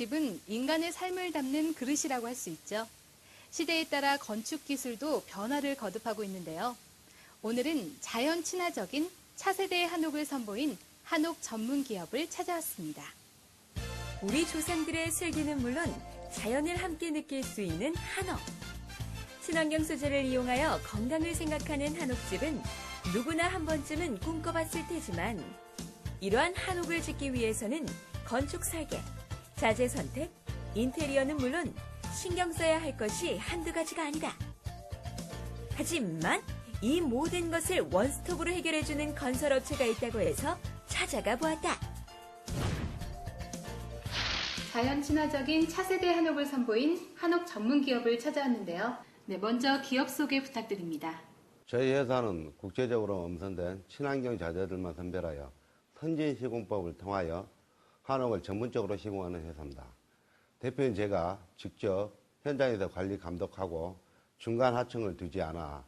한옥집은 인간의 삶을 담는 그릇이라고 할 수 있죠. 시대에 따라 건축 기술도 변화를 거듭하고 있는데요. 오늘은 자연 친화적인 차세대 한옥을 선보인 한옥 전문 기업을 찾아왔습니다. 우리 조상들의 슬기는 물론 자연을 함께 느낄 수 있는 한옥. 친환경 소재를 이용하여 건강을 생각하는 한옥집은 누구나 한 번쯤은 꿈꿔봤을 테지만 이러한 한옥을 짓기 위해서는 건축 설계, 자재 선택, 인테리어는 물론 신경 써야 할 것이 한두 가지가 아니다. 하지만 이 모든 것을 원스톱으로 해결해주는 건설업체가 있다고 해서 찾아가 보았다. 자연 친화적인 차세대 한옥을 선보인 한옥 전문 기업을 찾아왔는데요. 네, 먼저 기업 소개 부탁드립니다. 저희 회사는 국제적으로 엄선된 친환경 자재들만 선별하여 선진 시공법을 통하여 한옥을 전문적으로 시공하는 회사입니다. 대표인 제가 직접 현장에서 관리 감독하고 중간 하층을 두지 않아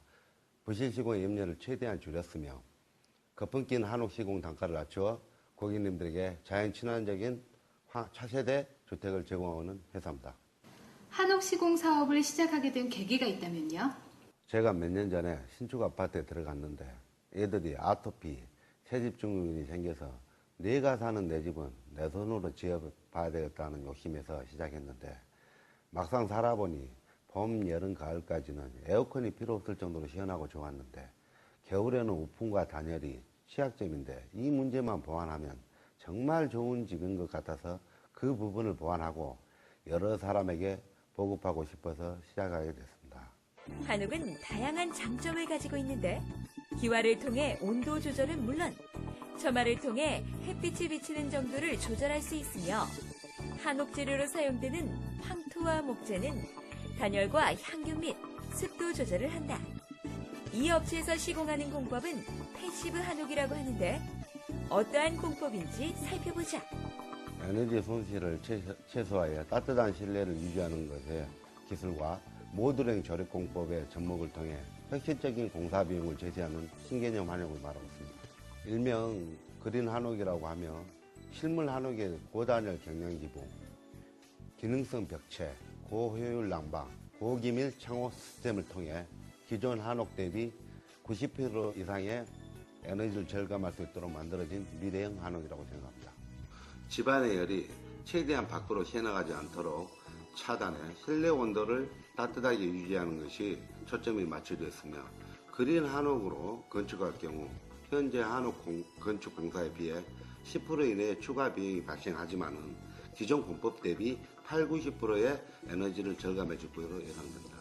부실 시공의 염려를 최대한 줄였으며 거품 낀 한옥 시공 단가를 낮추어 고객님들에게 자연 친환적인 차세대 주택을 제공하는 회사입니다. 한옥 시공 사업을 시작하게 된 계기가 있다면요? 제가 몇 년 전에 신축 아파트에 들어갔는데 애들이 아토피, 새집 증후군이 생겨서 내가 사는 내 집은 내 손으로 지어봐야 되겠다는 욕심에서 시작했는데 막상 살아보니 봄, 여름, 가을까지는 에어컨이 필요 없을 정도로 시원하고 좋았는데 겨울에는 우풍과 단열이 취약점인데 이 문제만 보완하면 정말 좋은 집인 것 같아서 그 부분을 보완하고 여러 사람에게 보급하고 싶어서 시작하게 됐습니다. 한옥은 다양한 장점을 가지고 있는데 기와를 통해 온도 조절은 물론 처마를 통해 햇빛이 비치는 정도를 조절할 수 있으며 한옥 재료로 사용되는 황토와 목재는 단열과 향균 및 습도 조절을 한다. 이 업체에서 시공하는 공법은 패시브 한옥이라고 하는데 어떠한 공법인지 살펴보자. 에너지 손실을 최소화해 따뜻한 실내를 유지하는 것의 기술과 모듈형 조립 공법의 접목을 통해 혁신적인 공사 비용을 제시하는 신개념 한옥을 말하고 있습니다. 일명 그린 한옥이라고 하며 실물 한옥의 고단열 경량 기본, 기능성 벽체, 고효율 난방, 고기밀 창호 시스템을 통해 기존 한옥 대비 90% 이상의 에너지를 절감할 수 있도록 만들어진 미래형 한옥이라고 생각합니다. 집안의 열이 최대한 밖으로 새나가지 않도록 차단해 실내 온도를 따뜻하게 유지하는 것이 초점이 맞춰져 있으며 그린 한옥으로 건축할 경우 현재 한옥 건축 공사에 비해 10% 이내의 추가 비용이 발생하지만은 기존 공법 대비 80~90%의 에너지를 절감해 줄 것으로 예상됩니다.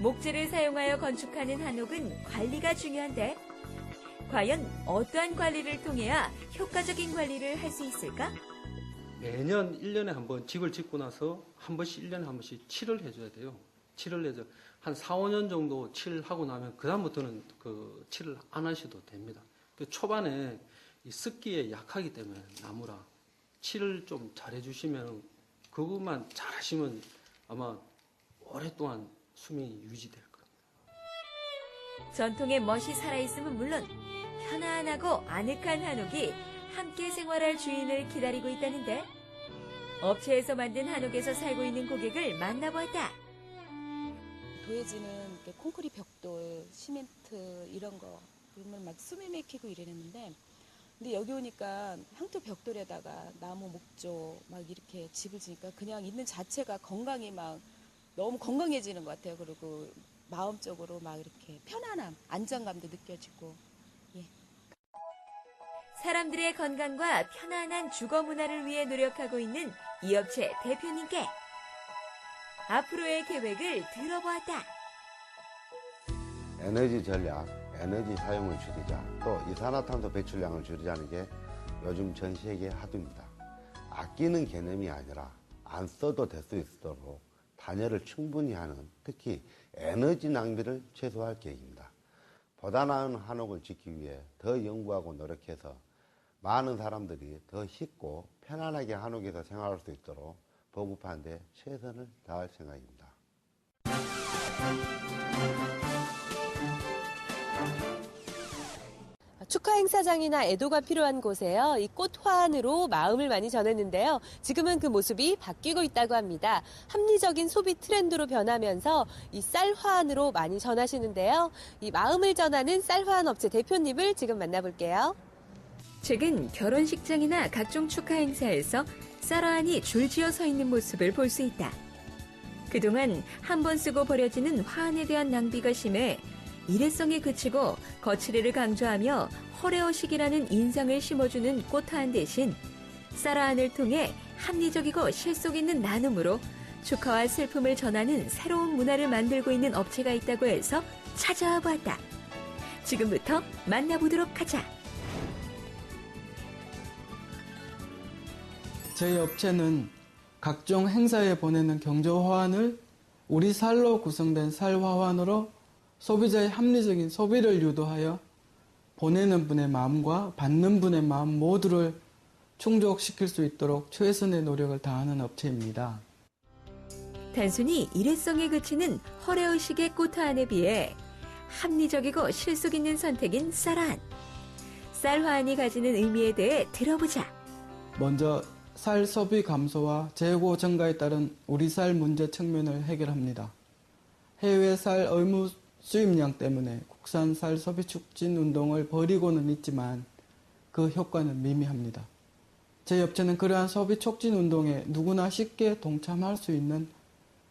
목재를 사용하여 건축하는 한옥은 관리가 중요한데 과연 어떠한 관리를 통해야 효과적인 관리를 할 수 있을까? 매년 1년에 한 번 집을 짓고 나서 한 번씩 1년에 한 번씩 칠을 해줘야 돼요. 칠을 해서 한 4~5년 정도 칠을 하고 나면 그다음부터는 그 칠을 안 하셔도 됩니다. 초반에 이 습기에 약하기 때문에 나무라 칠을 좀 잘 해주시면 그것만 잘 하시면 아마 오랫동안 수명이 유지될 겁니다. 전통의 멋이 살아있음은 물론 편안하고 아늑한 한옥이 함께 생활할 주인을 기다리고 있다는데 업체에서 만든 한옥에서 살고 있는 고객을 만나보았다. 도예지는 콘크리트 벽돌, 시멘트 이런 거 그러면 막 숨이 막히고 이랬는데 근데 여기 오니까 황토 벽돌에다가 나무 목조 막 이렇게 집을 지니까 그냥 있는 자체가 건강이 막 너무 건강해지는 것 같아요. 그리고 마음적으로 막 이렇게 편안함, 안정감도 느껴지고. 예. 사람들의 건강과 편안한 주거 문화를 위해 노력하고 있는 이 업체 대표님께 앞으로의 계획을 들어보았다. 에너지 전략, 에너지 사용을 줄이자, 또 이산화탄소 배출량을 줄이자는 게 요즘 전 세계 화두입니다. 아끼는 개념이 아니라 안 써도 될 수 있도록 단열을 충분히 하는 특히 에너지 낭비를 최소화할 계획입니다. 보다 나은 한옥을 짓기 위해 더 연구하고 노력해서 많은 사람들이 더 쉽고 편안하게 한옥에서 생활할 수 있도록 보급하는 데 최선을 다할 생각입니다. 축하 행사장이나 애도가 필요한 곳에요. 이 꽃 화환으로 마음을 많이 전했는데요. 지금은 그 모습이 바뀌고 있다고 합니다. 합리적인 소비 트렌드로 변하면서 이 쌀 화환으로 많이 전하시는데요. 이 마음을 전하는 쌀 화환 업체 대표님을 지금 만나볼게요. 최근 결혼식장이나 각종 축하 행사에서 쌀 화환이 줄지어 서 있는 모습을 볼 수 있다. 그동안 한 번 쓰고 버려지는 화환에 대한 낭비가 심해 일회성에 그치고 거치대를 강조하며 허례허식이라는 인상을 심어주는 꽃화환 대신 쌀화환을 통해 합리적이고 실속 있는 나눔으로 축하와 슬픔을 전하는 새로운 문화를 만들고 있는 업체가 있다고 해서 찾아와 보았다. 지금부터 만나보도록 하자. 저희 업체는 각종 행사에 보내는 경조화환을 우리 쌀로 구성된 쌀화환으로 소비자의 합리적인 소비를 유도하여 보내는 분의 마음과 받는 분의 마음 모두를 충족시킬 수 있도록 최선의 노력을 다하는 업체입니다. 단순히 일회성에 그치는 허례의식의 꽃화환에 비해 합리적이고 실속 있는 선택인 쌀화환. 쌀화환이 가지는 의미에 대해 들어보자. 먼저 쌀 소비 감소와 재고 증가에 따른 우리 쌀 문제 측면을 해결합니다. 해외 쌀 의무 수입량 때문에 국산 쌀 소비 촉진 운동을 벌이고는 있지만 그 효과는 미미합니다. 저희 업체는 그러한 소비 촉진 운동에 누구나 쉽게 동참할 수 있는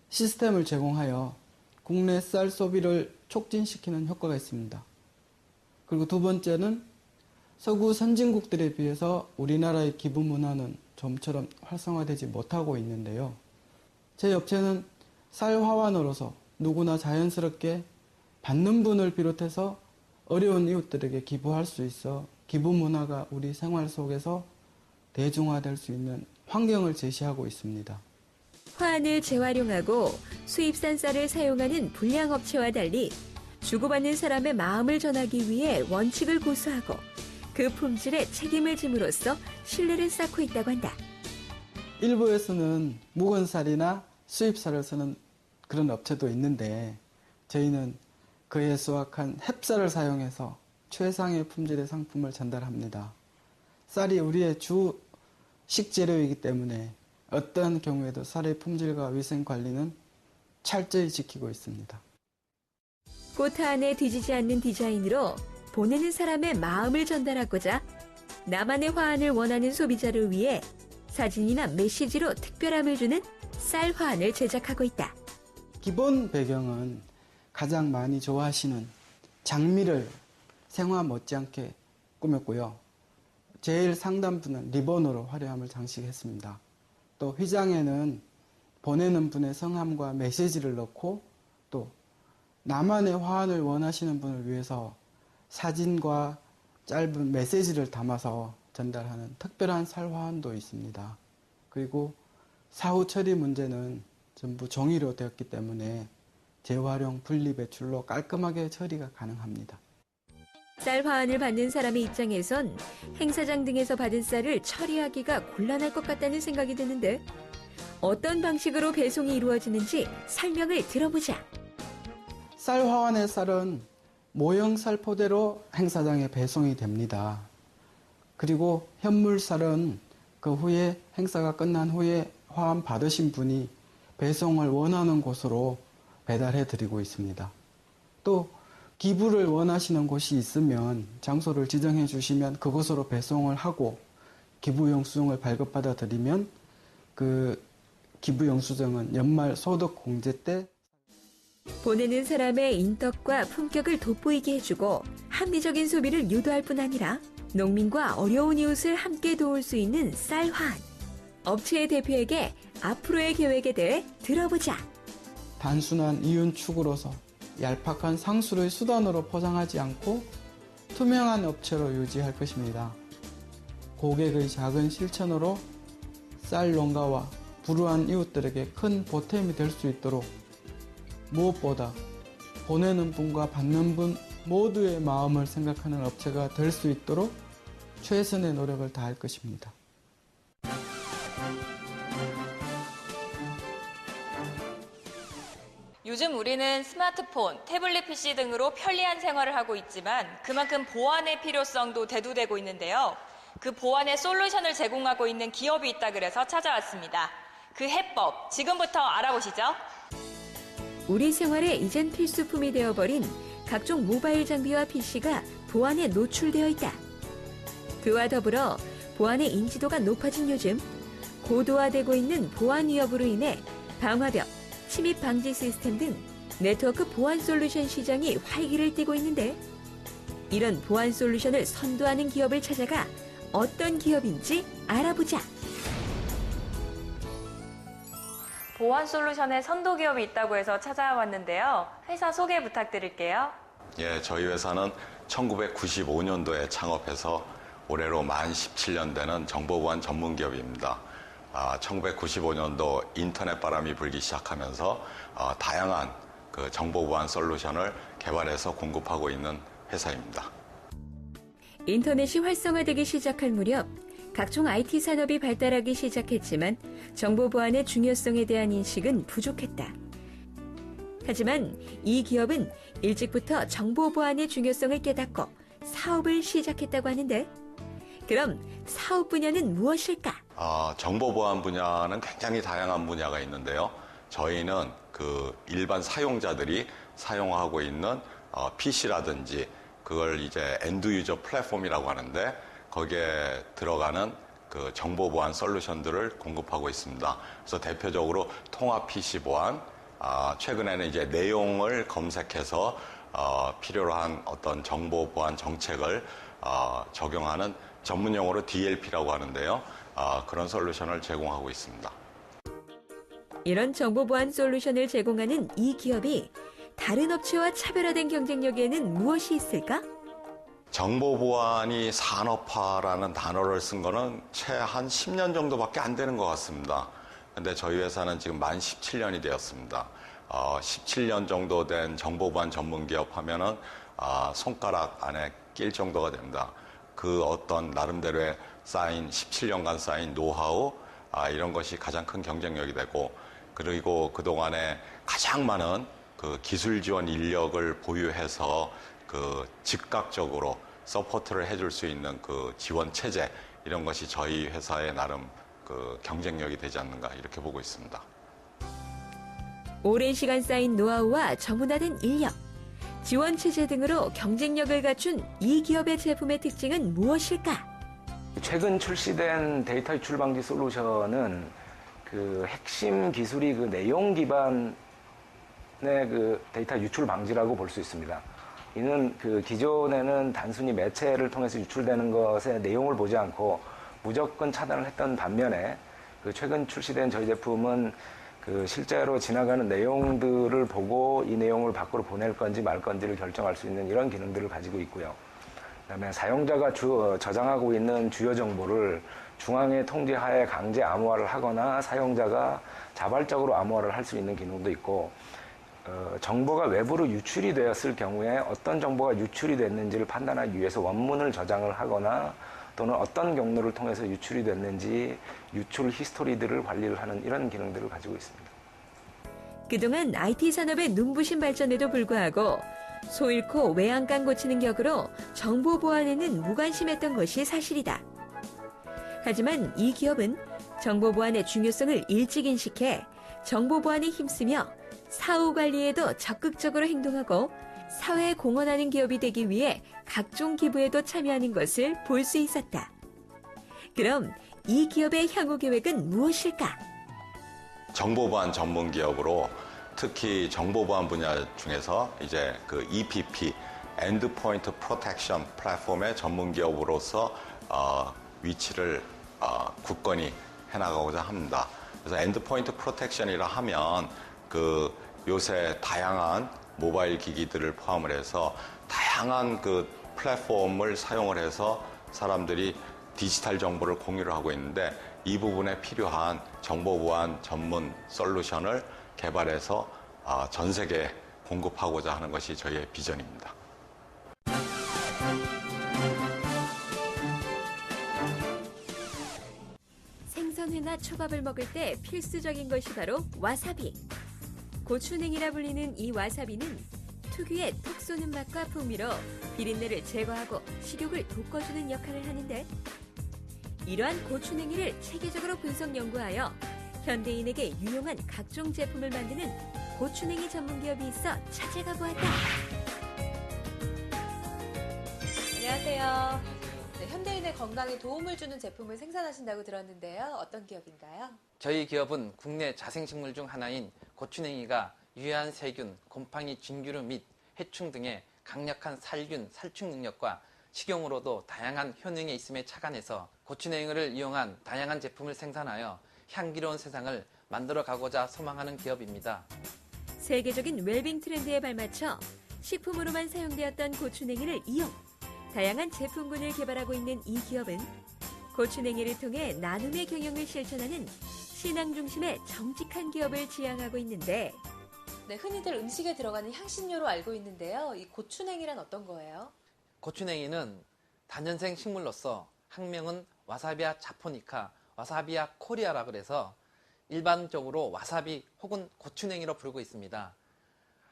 시스템을 제공하여 국내 쌀 소비를 촉진시키는 효과가 있습니다. 그리고 두 번째는 서구 선진국들에 비해서 우리나라의 기부 문화는 좀처럼 활성화되지 못하고 있는데요. 저희 업체는 쌀 화환으로서 누구나 자연스럽게 받는 분을 비롯해서 어려운 이웃들에게 기부할 수 있어 기부 문화가 우리 생활 속에서 대중화될 수 있는 환경을 제시하고 있습니다. 화환을 재활용하고 수입산 쌀을 사용하는 불량업체와 달리 주고받는 사람의 마음을 전하기 위해 원칙을 고수하고 그 품질에 책임을 짐으로써 신뢰를 쌓고 있다고 한다. 일부에서는 묵은 쌀이나 수입쌀을 쓰는 그런 업체도 있는데 저희는 그에 수확한 햅쌀을 사용해서 최상의 품질의 상품을 전달합니다. 쌀이 우리의 주 식재료이기 때문에 어떠한 경우에도 쌀의 품질과 위생 관리는 철저히 지키고 있습니다. 꽃화환에 뒤지지 않는 디자인으로 보내는 사람의 마음을 전달하고자 나만의 화환을 원하는 소비자를 위해 사진이나 메시지로 특별함을 주는 쌀 화환을 제작하고 있다. 기본 배경은 가장 많이 좋아하시는 장미를 생화 못지않게 꾸몄고요. 제일 상단부는 리본으로 화려함을 장식했습니다. 또 휘장에는 보내는 분의 성함과 메시지를 넣고 또 나만의 화환을 원하시는 분을 위해서 사진과 짧은 메시지를 담아서 전달하는 특별한 쌀 화환도 있습니다. 그리고 사후 처리 문제는 전부 종이로 되었기 때문에 재활용, 분리 배출로 깔끔하게 처리가 가능합니다. 쌀 화환을 받는 사람의 입장에선 행사장 등에서 받은 쌀을 처리하기가 곤란할 것 같다는 생각이 드는데 어떤 방식으로 배송이 이루어지는지 설명을 들어보자. 쌀 화환의 쌀은 모형 살포대로 행사장에 배송이 됩니다. 그리고 현물 쌀은 그 후에 행사가 끝난 후에 화환 받으신 분이 배송을 원하는 곳으로 배달해 드리고 있습니다. 또 기부를 원하시는 곳이 있으면 장소를 지정해 주시면 그곳으로 배송을 하고 기부 영수증을 발급받아 드리면 그 기부 영수증은 연말 소득 공제 때 보내는 사람의 인덕과 품격을 돋보이게 해주고 합리적인 소비를 유도할 뿐 아니라 농민과 어려운 이웃을 함께 도울 수 있는 쌀 화환. 업체의 대표에게 앞으로의 계획에 대해 들어보자. 단순한 이윤 추구로서 얄팍한 상술의 수단으로 포장하지 않고 투명한 업체로 유지할 것입니다. 고객의 작은 실천으로 쌀 농가와 불우한 이웃들에게 큰 보탬이 될 수 있도록 무엇보다 보내는 분과 받는 분 모두의 마음을 생각하는 업체가 될 수 있도록 최선의 노력을 다할 것입니다. 요즘 우리는 스마트폰, 태블릿 PC 등으로 편리한 생활을 하고 있지만 그만큼 보안의 필요성도 대두되고 있는데요. 그 보안의 솔루션을 제공하고 있는 기업이 있다 그래서 찾아왔습니다. 그 해법, 지금부터 알아보시죠. 우리 생활에 이젠 필수품이 되어버린 각종 모바일 장비와 PC가 보안에 노출되어 있다. 그와 더불어 보안의 인지도가 높아진 요즘, 고도화되고 있는 보안 위협으로 인해 방화벽, 침입 방지 시스템 등 네트워크 보안 솔루션 시장이 활기를 띠고 있는데, 이런 보안 솔루션을 선도하는 기업을 찾아가 어떤 기업인지 알아보자. 보안 솔루션의 선도 기업이 있다고 해서 찾아왔는데요. 회사 소개 부탁드릴게요. 예, 저희 회사는 1995년도에 창업해서 올해로 만 17년 되는 정보보안 전문 기업입니다. 1995년도 인터넷 바람이 불기 시작하면서 다양한 그 정보보안 솔루션을 개발해서 공급하고 있는 회사입니다. 인터넷이 활성화되기 시작할 무렵 각종 IT 산업이 발달하기 시작했지만 정보 보안의 중요성에 대한 인식은 부족했다. 하지만 이 기업은 일찍부터 정보 보안의 중요성을 깨닫고 사업을 시작했다고 하는데, 그럼 사업 분야는 무엇일까? 정보보안 분야는 굉장히 다양한 분야가 있는데요. 저희는 그 일반 사용자들이 사용하고 있는 PC라든지 그걸 이제 엔드 유저 플랫폼이라고 하는데, 거기에 들어가는 그 정보보안 솔루션들을 공급하고 있습니다. 그래서 대표적으로 통합 PC 보안, 최근에는 이제 내용을 검색해서 필요로 한 어떤 정보보안 정책을 적용하는 전문 용어로 DLP라고 하는데요. 그런 솔루션을 제공하고 있습니다. 이런 정보보안 솔루션을 제공하는 이 기업이 다른 업체와 차별화된 경쟁력에는 무엇이 있을까? 정보보안이 산업화라는 단어를 쓴 거는 채 한 10년 정도밖에 안 되는 것 같습니다. 근데 저희 회사는 지금 만 17년이 되었습니다. 17년 정도 된 정보보안 전문 기업 하면은 손가락 안에 낄 정도가 됩니다. 그 어떤 나름대로의 쌓인 17년간 쌓인 노하우, 이런 것이 가장 큰 경쟁력이 되고, 그리고 그동안에 가장 많은 그 기술 지원 인력을 보유해서 그 즉각적으로 서포트를 해줄 수 있는 그 지원 체제, 이런 것이 저희 회사의 나름 그 경쟁력이 되지 않는가 이렇게 보고 있습니다. 오랜 시간 쌓인 노하우와 전문화된 인력, 지원 체제 등으로 경쟁력을 갖춘 이 기업의 제품의 특징은 무엇일까? 최근 출시된 데이터 유출 방지 솔루션은 그 핵심 기술이 그 내용 기반의 그 데이터 유출 방지라고 볼 수 있습니다. 이는 그 기존에는 단순히 매체를 통해서 유출되는 것의 내용을 보지 않고 무조건 차단을 했던 반면에, 그 최근 출시된 저희 제품은 그 실제로 지나가는 내용들을 보고 이 내용을 밖으로 보낼 건지 말 건지를 결정할 수 있는 이런 기능들을 가지고 있고요. 그다음에 사용자가 저장하고 있는 주요 정보를 중앙의 통제하에 강제 암호화를 하거나 사용자가 자발적으로 암호화를 할 수 있는 기능도 있고, 정보가 외부로 유출이 되었을 경우에 어떤 정보가 유출이 됐는지를 판단하기 위해서 원문을 저장을 하거나 또는 어떤 경로를 통해서 유출이 됐는지 유출 히스토리들을 관리를 하는 이런 기능들을 가지고 있습니다. 그동안 IT 산업의 눈부신 발전에도 불구하고 소 잃고 외양간 고치는 격으로 정보 보안에는 무관심했던 것이 사실이다. 하지만 이 기업은 정보 보안의 중요성을 일찍 인식해 정보 보안에 힘쓰며 사후 관리에도 적극적으로 행동하고 사회에 공헌하는 기업이 되기 위해 각종 기부에도 참여하는 것을 볼 수 있었다. 그럼 이 기업의 향후 계획은 무엇일까? 정보보안 전문 기업으로 특히 정보보안 분야 중에서 이제 그 EPP, 엔드포인트 프로텍션 플랫폼의 전문 기업으로서 위치를 굳건히 해나가고자 합니다. 그래서 엔드포인트 프로텍션이라 하면 그 요새 다양한 모바일 기기들을 포함을 해서 다양한 그 플랫폼을 사용을 해서 사람들이 디지털 정보를 공유를 하고 있는데, 이 부분에 필요한 정보보안 전문 솔루션을 개발해서 전 세계에 공급하고자 하는 것이 저희의 비전입니다. 생선회나 초밥을 먹을 때 필수적인 것이 바로 와사비. 고추냉이라 불리는 이 와사비는 특유의 톡 쏘는 맛과 풍미로 비린내를 제거하고 식욕을 돋궈주는 역할을 하는데, 이러한 고추냉이를 체계적으로 분석 연구하여 현대인에게 유용한 각종 제품을 만드는 고추냉이 전문기업이 있어 찾아가 보았다. 안녕하세요. 네, 현대인의 건강에 도움을 주는 제품을 생산하신다고 들었는데요. 어떤 기업인가요? 저희 기업은 국내 자생식물 중 하나인 고추냉이가 유해한 세균, 곰팡이, 진균류 및 해충 등의 강력한 살균, 살충 능력과 식용으로도 다양한 효능이 있음에 착안해서 고추냉이를 이용한 다양한 제품을 생산하여 향기로운 세상을 만들어 가고자 소망하는 기업입니다. 세계적인 웰빙 트렌드에 발맞춰 식품으로만 사용되었던 고추냉이를 이용, 다양한 제품군을 개발하고 있는 이 기업은 고추냉이를 통해 나눔의 경영을 실천하는 신앙 중심의 정직한 기업을 지향하고 있는데, 네, 흔히들 음식에 들어가는 향신료로 알고 있는데요. 이 고추냉이란 어떤 거예요? 고추냉이는 다년생 식물로서 학명은 와사비아 자포니카, 와사비아 코리아라 그래서 일반적으로 와사비 혹은 고추냉이로 부르고 있습니다.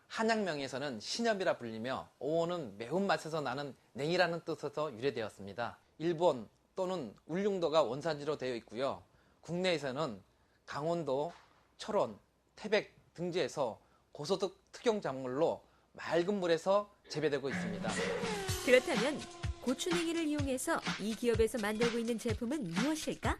한약명에서는 신엽이라 불리며 어원은 매운맛에서 나는 냉이라는 뜻에서 유래되었습니다. 일본 또는 울릉도가 원산지로 되어 있고요. 국내에서는 강원도, 철원, 태백 등지에서 고소득 특용 작물로 맑은 물에서 재배되고 있습니다. 그렇다면 고추냉이를 이용해서 이 기업에서 만들고 있는 제품은 무엇일까?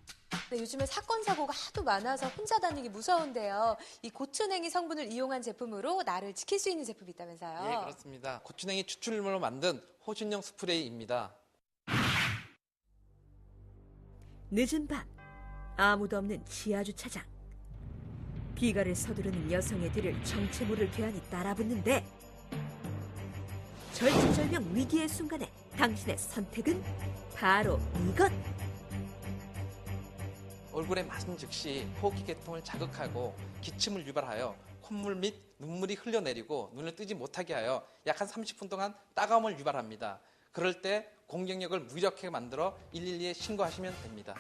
네, 요즘에 사건 사고가 하도 많아서 혼자 다니기 무서운데요. 이 고추냉이 성분을 이용한 제품으로 나를 지킬 수 있는 제품이 있다면서요? 예, 그렇습니다. 고추냉이 추출물로 만든 호신용 스프레이입니다. 늦은 밤, 아무도 없는 지하 주차장. 비가를 서두르는 여성의 뒤를 정체 모를 괴한이 따라붙는데, 절체절명 위기의 순간에 당신의 선택은 바로 이것. 얼굴에 맞은 즉시 호흡기계통을 자극하고 기침을 유발하여 콧물 및 눈물이 흘러내리고 눈을 뜨지 못하게 하여 약 한 30분 동안 따가움을 유발합니다. 그럴 때 공격력을 무력하게 만들어 112에 신고하시면 됩니다.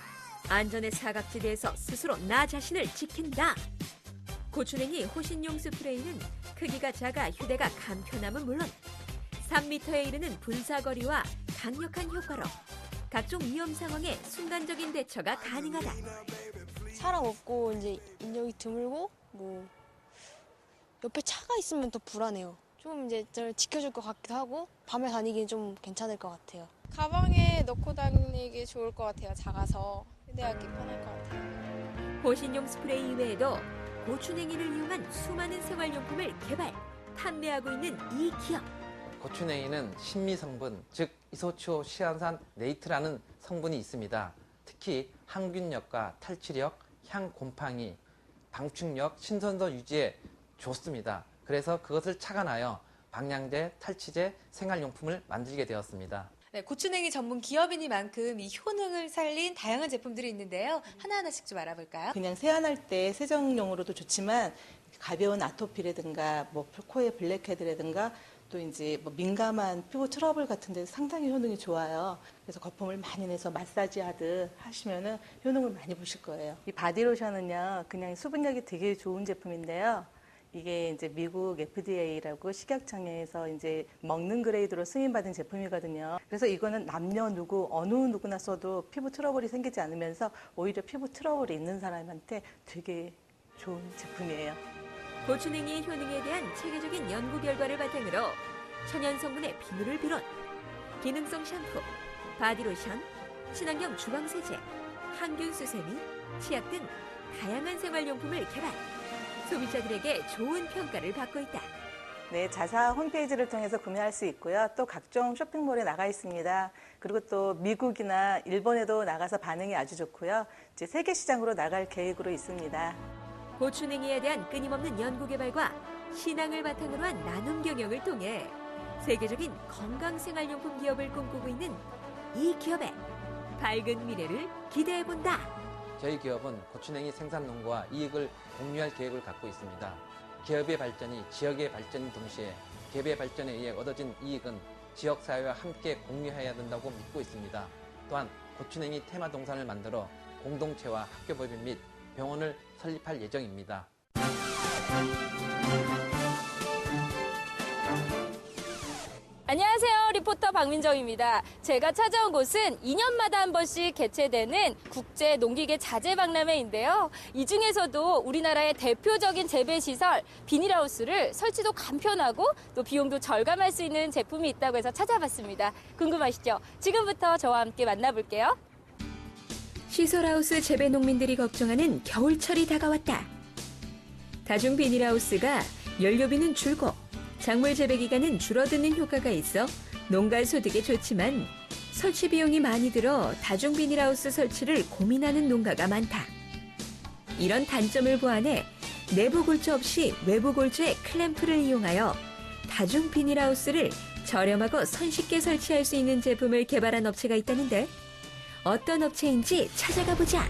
안전의 사각지대에서 스스로 나 자신을 지킨다. 고추냉이 호신용 스프레이는 크기가 작아 휴대가 간편함은 물론 3m에 이르는 분사거리와 강력한 효과로 각종 위험 상황에 순간적인 대처가 가능하다. 사람 없고 이제 인력이 드물고 뭐 옆에 차가 있으면 더 불안해요. 좀 이제 저를 지켜줄 것 같기도 하고 밤에 다니기는 좀 괜찮을 것 같아요. 가방에 넣고 다니기 좋을 것 같아요. 작아서 휴대하기 편할 것 같아요. 호신용 스프레이 외에도 고추냉이를 이용한 수많은 생활용품을 개발, 판매하고 있는 이 기업. 고추냉이는 신미 성분, 즉 이소치오 시안산 네이트라는 성분이 있습니다. 특히 항균력과 탈취력, 향 곰팡이, 방충력, 신선도 유지에 좋습니다. 그래서 그것을 착안하여 방향제, 탈취제, 생활용품을 만들게 되었습니다. 네, 고추냉이 전문 기업이니만큼 이 효능을 살린 다양한 제품들이 있는데요. 하나하나씩 좀 알아볼까요? 그냥 세안할 때 세정용으로도 좋지만 가벼운 아토피라든가 뭐 코의 블랙헤드라든가 또 이제 뭐 민감한 피부 트러블 같은 데 상당히 효능이 좋아요. 그래서 거품을 많이 내서 마사지 하듯 하시면은 효능을 많이 보실 거예요. 이 바디로션은요, 그냥 수분력이 되게 좋은 제품인데요. 이게 이제 미국 FDA라고 식약청에서 이제 먹는 그레이드로 승인받은 제품이거든요. 그래서 이거는 남녀 어느 누구나 써도 피부 트러블이 생기지 않으면서 오히려 피부 트러블이 있는 사람한테 되게 좋은 제품이에요. 고추냉이의 효능에 대한 체계적인 연구 결과를 바탕으로 천연 성분의 비누를 비롯 기능성 샴푸, 바디로션, 친환경 주방세제, 항균 수세미, 치약 등 다양한 생활용품을 개발, 소비자들에게 좋은 평가를 받고 있다. 네, 자사 홈페이지를 통해서 구매할 수 있고요. 또 각종 쇼핑몰에 나가 있습니다. 그리고 또 미국이나 일본에도 나가서 반응이 아주 좋고요. 이제 세계 시장으로 나갈 계획으로 있습니다. 고추냉이에 대한 끊임없는 연구 개발과 신앙을 바탕으로 한 나눔 경영을 통해 세계적인 건강생활용품 기업을 꿈꾸고 있는 이 기업의 밝은 미래를 기대해본다. 저희 기업은 고추냉이 생산 농가와 이익을 공유할 계획을 갖고 있습니다. 기업의 발전이 지역의 발전인 동시에 기업의 발전에 의해 얻어진 이익은 지역사회와 함께 공유해야 된다고 믿고 있습니다. 또한 고추냉이 테마 동산을 만들어 공동체와 학교법인 및 병원을 설립할 예정입니다. 리포터 박민정입니다. 제가 찾아온 곳은 2년마다 한 번씩 개최되는 국제 농기계 자재 박람회인데요. 이 중에서도 우리나라의 대표적인 재배시설 비닐하우스를 설치도 간편하고 또 비용도 절감할 수 있는 제품이 있다고 해서 찾아봤습니다. 궁금하시죠? 지금부터 저와 함께 만나볼게요. 시설하우스 재배 농민들이 걱정하는 겨울철이 다가왔다. 다중 비닐하우스가 연료비는 줄고 작물 재배 기간은 줄어드는 효과가 있어 농가 소득에 좋지만 설치 비용이 많이 들어 다중 비닐하우스 설치를 고민하는 농가가 많다. 이런 단점을 보완해 내부 골조 없이 외부 골조의 클램프를 이용하여 다중 비닐하우스를 저렴하고 손쉽게 설치할 수 있는 제품을 개발한 업체가 있다는데 어떤 업체인지 찾아가 보자.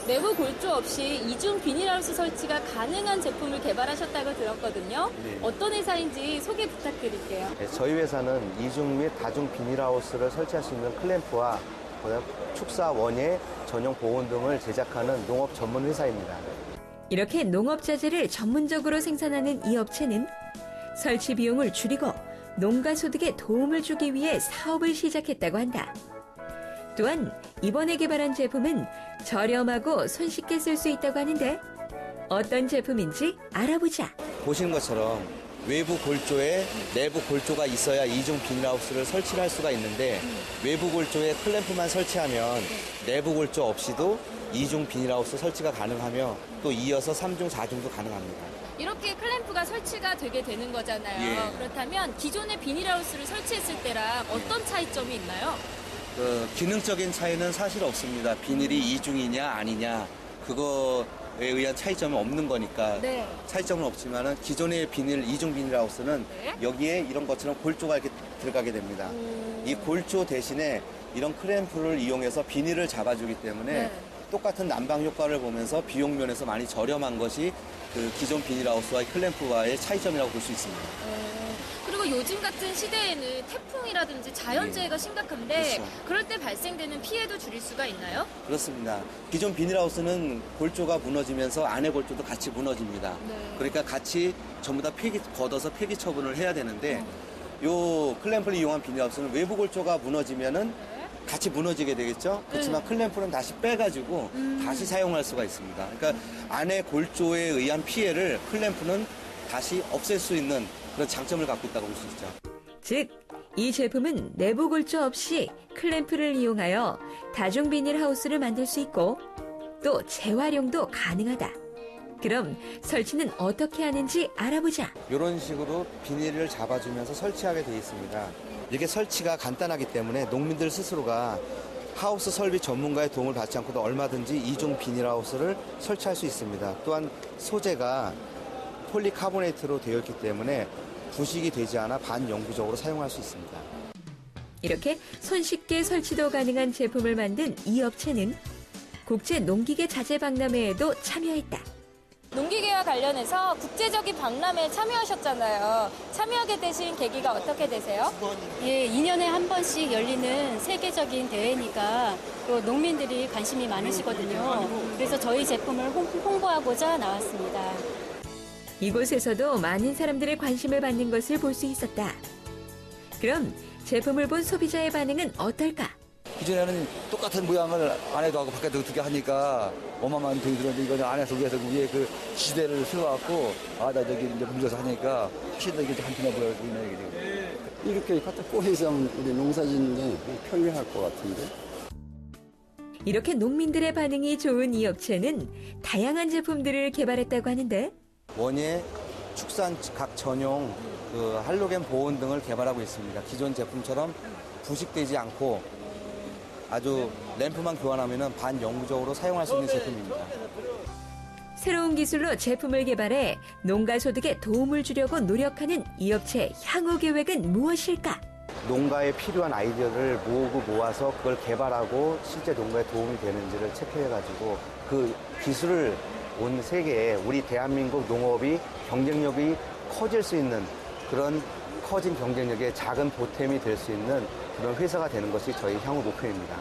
내부 골조 없이 이중 비닐하우스 설치가 가능한 제품을 개발하셨다고 들었거든요. 네. 어떤 회사인지 소개 부탁드릴게요. 네, 저희 회사는 이중 및 다중 비닐하우스를 설치할 수 있는 클램프와 축사, 원예, 전용 보온 등을 제작하는 농업 전문 회사입니다. 이렇게 농업 자재를 전문적으로 생산하는 이 업체는 설치 비용을 줄이고 농가 소득에 도움을 주기 위해 사업을 시작했다고 한다. 또한 이번에 개발한 제품은 저렴하고 손쉽게 쓸 수 있다고 하는데 어떤 제품인지 알아보자. 보시는 것처럼 외부 골조에 내부 골조가 있어야 이중 비닐하우스를 설치를 할 수가 있는데 외부 골조에 클램프만 설치하면 내부 골조 없이도 이중 비닐하우스 설치가 가능하며 또 이어서 3중, 4중도 가능합니다. 이렇게 클램프가 설치가 되게 되는 거잖아요. 예. 그렇다면 기존의 비닐하우스를 설치했을 때랑 어떤 차이점이 있나요? 기능적인 차이는 사실 없습니다. 비닐이 이중이냐 아니냐 그거에 의한 차이점은 없는 거니까 네. 차이점은 없지만은 기존의 이중 비닐하우스는 여기에 이런 것처럼 골조가 이렇게 들어가게 됩니다. 이 골조 대신에 이런 클램프를 이용해서 비닐을 잡아주기 때문에 똑같은 난방 효과를 보면서 비용 면에서 많이 저렴한 것이 그 기존 비닐하우스와 클램프와의 차이점이라고 볼 수 있습니다. 그리고 요즘 같은 시대에는 태풍이라든지 자연재해가 심각한데 그렇죠. 그럴 때 발생되는 피해도 줄일 수가 있나요? 그렇습니다. 기존 비닐하우스는 골조가 무너지면서 안에 골조도 같이 무너집니다. 그러니까 같이 전부 다 걷어서 폐기 처분을 해야 되는데 요 클램프를 이용한 비닐하우스는 외부 골조가 무너지면은 같이 무너지게 되겠죠. 그렇지만 클램프는 다시 빼가지고 다시 사용할 수가 있습니다. 그러니까 안에 골조에 의한 피해를 클램프는 다시 없앨 수 있는 그런 장점을 갖고 있다고 볼 수 있죠. 즉, 이 제품은 내부 골조 없이 클램프를 이용하여 다중 비닐하우스를 만들 수 있고 또 재활용도 가능하다. 그럼 설치는 어떻게 하는지 알아보자. 이런 식으로 비닐을 잡아주면서 설치하게 되어 있습니다. 이게 설치가 간단하기 때문에 농민들 스스로가 하우스 설비 전문가의 도움을 받지 않고도 얼마든지 이중 비닐하우스를 설치할 수 있습니다. 또한 소재가 폴리카보네이트로 되어 있기 때문에 부식이 되지 않아 반영구적으로 사용할 수 있습니다. 이렇게 손쉽게 설치도 가능한 제품을 만든 이 업체는 국제 농기계 자재 박람회에도 참여했다. 농기계와 관련해서 국제적인 박람회에 참여하셨잖아요. 참여하게 되신 계기가 어떻게 되세요? 예, 2년에 한 번씩 열리는 세계적인 대회니까 또 농민들이 관심이 많으시거든요. 그래서 저희 제품을 홍보하고자 나왔습니다. 이곳에서도 많은 사람들의 관심을 받는 것을 볼 수 있었다. 그럼 제품을 본 소비자의 반응은 어떨까? 기존에는 똑같은 모양을 안에도 하고 밖에도 두 개 하니까 어마어마한 돈이 들었는데 이거는 안에서 위에서 위에 그 지대를 세워갖고 나 저기 이제 문져서 하니까 훨씬 더 이게 한편해 보이네. 이렇게 갖다 꼬여서 우리 농사짓는데 편리할 것 같은데. 이렇게 농민들의 반응이 좋은 이 업체는 다양한 제품들을 개발했다고 하는데 원예, 축산 각 전용 그 할로겐 보온 등을 개발하고 있습니다. 기존 제품처럼 부식되지 않고 아주 램프만 교환하면 반영구적으로 사용할 수 있는 제품입니다. 새로운 기술로 제품을 개발해 농가 소득에 도움을 주려고 노력하는 이 업체의 향후 계획은 무엇일까? 농가에 필요한 아이디어를 모아서 그걸 개발하고 실제 농가에 도움이 되는지를 체크해가지고 그 기술을 온 세계에 우리 대한민국 농업이 경쟁력이 커질 수 있는 그런 커진 경쟁력의 작은 보탬이 될 수 있는 그런 회사가 되는 것이 저희 향후 목표입니다.